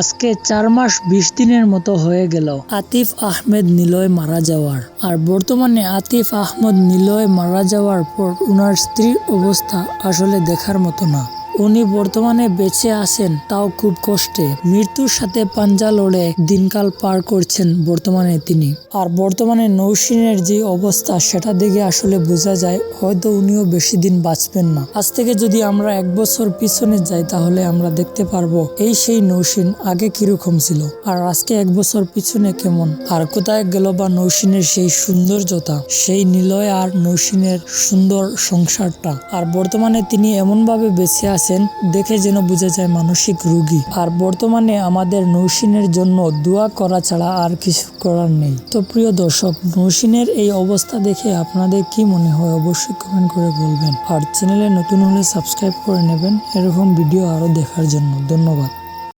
আজকে 4 মাস 20 দিনের মতো হয়ে গেল আতিফ আহমেদ নিলয় মারা যাওয়ার। আর বর্তমানে আতিফ আহমেদ নিলয় মারা যাওয়ার পর উনার স্ত্রীর অবস্থা আসলে দেখার মতো না। উনি বর্তমানে বেঁচে আছেন, তাও খুব কষ্টে। মৃত্যুর সাথে পাঞ্জা লড়ে দিনকাল পার করছেন বর্তমানে তিনি। আর বর্তমানে নৌসিনের যে অবস্থা সেটা দেখে আসলে বোঝা যায় হয়তো উনিও বেশি দিন বাঁচবেন না। আজ থেকে যদি আমরা 1 বছর পিছনে যাই তাহলে আমরা দেখতে পারবো এই সেই নৌসিন আগে কিরকম ছিল আর আজকে 1 বছর পিছনে কেমন। আর কোথায় গেল বা নৌসিনের সেই সৌন্দর্যতা, সেই নিলয় আর নৌসিনের সুন্দর সংসারটা। আর বর্তমানে তিনি এমন ভাবে বেঁচে আছেন দেখে যেন বোঝা যায় মানসিক রোগী। আর বর্তমানে আমাদের নৌসিনের জন্য দোয়া করা ছাড়া আর কিছু করার নেই। তো প্রিয় দর্শক, নৌসিনের এই অবস্থা দেখে আপনাদের কি মনে হয় অবশ্যই কমেন্ট করে বলবেন। আর চ্যানেলে নতুন হলে সাবস্ক্রাইব করে নেবেন এরকম ভিডিও আরো দেখার জন্য। ধন্যবাদ।